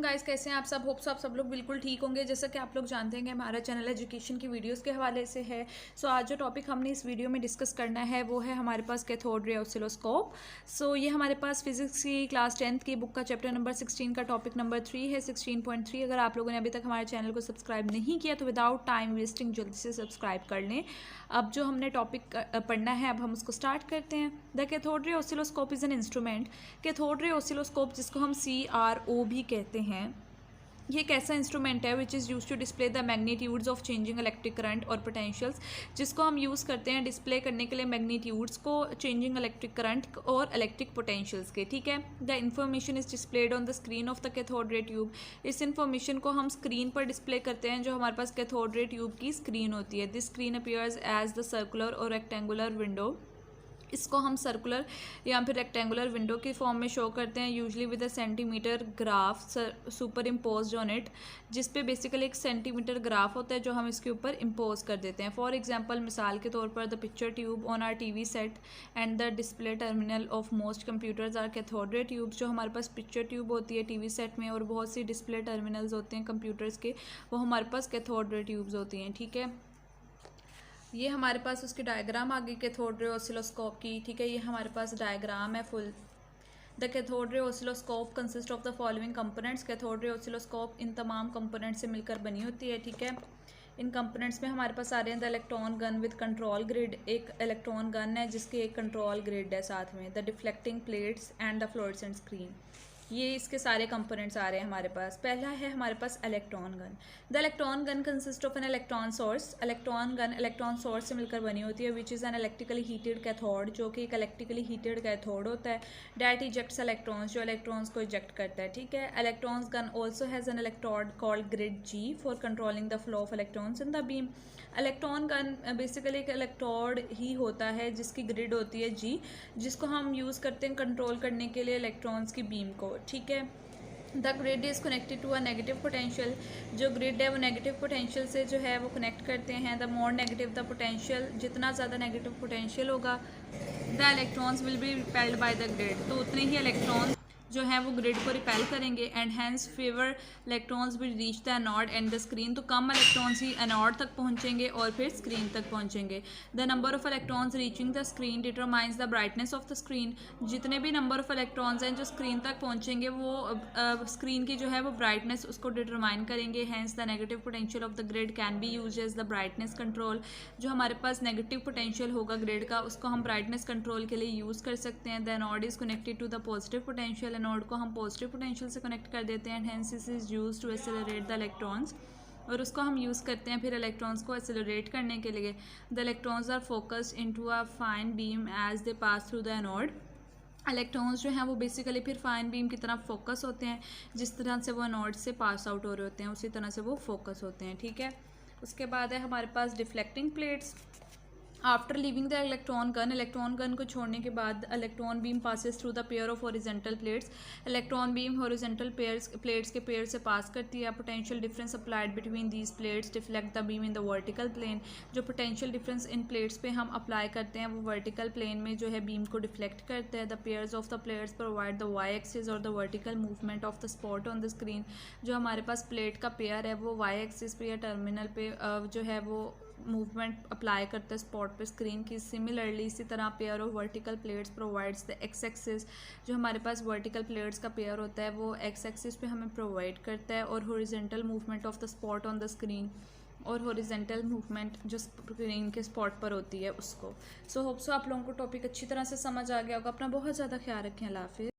Guys, कैसे हैं आप सब। होप्स आप सब लोग बिल्कुल ठीक होंगे। जैसा कि आप लोग जानते हैं कि हमारा चैनल एजुकेशन की वीडियोस के हवाले से है। सो आज जो टॉपिक हमने इस वीडियो में डिस्कस करना है वो है हमारे पास कैथोड रे ऑसिलोस्कोप। सो ये हमारे पास फिजिक्स की क्लास 10th की बुक का चैप्टर नंबर 16 का टॉपिक नंबर 3 है, 16.3। अगर आप लोगों ने अभी तक हमारे चैनल को सब्सक्राइब नहीं किया तो विदाउट टाइम वेस्टिंग जल्दी से सब्सक्राइब कर लें। अब जो हमने टॉपिक पढ़ना है अब हम उसको स्टार्ट करते हैं। The cathode ray oscilloscope is an instrument. Cathode ray oscilloscope, जिसको हम CRO भी कहते हैं, ये एक ऐसा इंस्ट्रूमेंट है which is use to display the magnitudes of changing electric current और पोटेंशियल्स, जिसको हम यूज़ करते हैं डिस्प्ले करने के लिए मैग्नीट्यूड्स को, चेंजिंग इलेक्ट्रिक करंट और इलेक्ट्रिक पोटेंशियल्स के। ठीक है, the information is displayed on the screen of the cathode ray tube. इस इन्फॉर्मेशन को हम स्क्रीन पर डिस्प्ले करते हैं जो हमारे पास कैथोड रे ट्यूब की स्क्रीन होती है। This screen appears as the circular और रेक्टेंगुलर विंडो। इसको हम सर्कुलर या फिर रेक्टेंगुलर विंडो की फॉर्म में शो करते हैं, usually with a centimetre graph super impose on it, जिस पे बेसिकली एक सेंटीमीटर ग्राफ होता है जो हम इसके ऊपर इम्पोज कर देते हैं। फॉर एग्जांपल, मिसाल के तौर पर the picture tube on our TV set and the display terminal of most computers are cathode ray tubes. जो हमारे पास पिक्चर ट्यूब होती है TV सेट में और बहुत सी डिस्प्ले टर्मिनल्स होते हैं कंप्यूटर्स के, वो हमारे पास कैथोड रे ट्यूब्स होती हैं। ठीक है, ये हमारे पास उसकी डायग्राम आ गई कैथोड रे ऑसिलोस्कोप की। ठीक है, ये हमारे पास डायग्राम है full. The cathode ray oscilloscope consist of the following components. Cathode ray oscilloscope इन तमाम कंपोनेंट्स से मिलकर बनी होती है। ठीक है, इन कंपोनेंट्स में हमारे पास आ रहे हैं the electron gun with control grid. एक इलेक्ट्रॉन गन है जिसके एक कंट्रोल ग्रिड है साथ में। The deflecting plates and the fluorescent screen. ये इसके सारे कंपोनेंट्स आ रहे हैं हमारे पास। पहला है हमारे पास electron gun. The electron gun consist of an electron source. Electron gun electron source से मिलकर बनी होती है, which is an electrically heated cathode, जो कि एक इलेक्ट्रिकली हीटेड कैथोड होता है। डैट इजेक्ट्स इलेक्ट्रॉन्स, जो इलेक्ट्रॉन्स को इजेक्ट करता है। ठीक है, electrons gun also has an electrode called grid G for controlling the flow of electrons in the beam. Electron gun basically एक इलेक्ट्रोड ही होता है जिसकी ग्रिड होती है G, जिसको हम यूज़ करते हैं कंट्रोल करने के लिए इलेक्ट्रॉन्स की बीम को। ठीक है, the grid is connected to a negative potential. जो ग्रिड है वो नेगेटिव पोटेंशियल से जो है वो कनेक्ट करते हैं। The more negative the potential, जितना ज़्यादा नेगेटिव पोटेंशियल होगा the electrons will be repelled by the grid, तो उतने ही इलेक्ट्रॉन जो है वो ग्रिड को रिपेल करेंगे। And hence fewer electrons will reach the anode and the screen, तो कम इलेक्ट्रॉन्स ही एनोड तक पहुंचेंगे और फिर स्क्रीन तक पहुंचेंगे। The number of electrons reaching the screen determines the brightness of the screen. जितने भी नंबर ऑफ इलेक्ट्रॉन्स हैं जो स्क्रीन तक पहुंचेंगे वो स्क्रीन की जो है वो ब्राइटनेस उसको डिटरमाइन करेंगे। Hence the negative potential of the grid can be use as the brightness control. जो हमारे पास नेगेटिव पोटेंशियल होगा ग्रिड का, उसको हम ब्राइटनेस कंट्रोल के लिए यूज़ कर सकते हैं। The anode is connected to the positive potential. Anode को हम पॉजिटिव पोटेंशियल से कनेक्ट कर देते हैं। Hence this is used to accelerate the electrons, और उसको हम यूज़ करते हैं फिर इलेक्ट्रॉन्स को एक्सेलरेट करने के लिए। The electrons are focused into a fine beam as they pass through the anode. Electrons जो हैं वो बेसिकली फिर फाइन बीम की तरफ फोकस होते हैं, जिस तरह से वो एनोड से पास आउट हो रहे होते हैं उसी तरह से वो फोकस होते हैं। ठीक है, उसके बाद है हमारे पास deflecting plates. After leaving the electron gun को छोड़ने के बाद electron beam passes through the pair of horizontal plates. Electron beam horizontal plates के पेयर से पास करती है। Potential difference applied between these plates deflect the beam in the vertical plane. जो potential difference इन प्लेट्स पे हम apply करते हैं वो वर्टिकल प्लेन में जो है बीम को डिफ्लेक्ट करता है। The pairs of the plates provide the Y axis और the vertical movement of the spot on the screen. जो हमारे पास प्लेट का पेयर है वो वाई एक्सिस पे या टर्मिनल पे जो है वो मूवमेंट अप्लाई करते हैं स्पॉट पे स्क्रीन की। सिमिलरली इसी तरह pair of vertical plates provides the x axis. जो हमारे पास वर्टिकल प्लेट्स का पेयर होता है वो एक्स एक्सिस पे हमें प्रोवाइड करता है, और horizontal movement of the spot on the screen, और हॉरिजॉन्टल मूवमेंट जो स्क्रीन के स्पॉट पर होती है उसको। सो होप सो आप लोगों को टॉपिक अच्छी तरह से समझ आ गया होगा। अपना बहुत ज़्यादा ख्याल रखें। अल्लाह हाफिज़।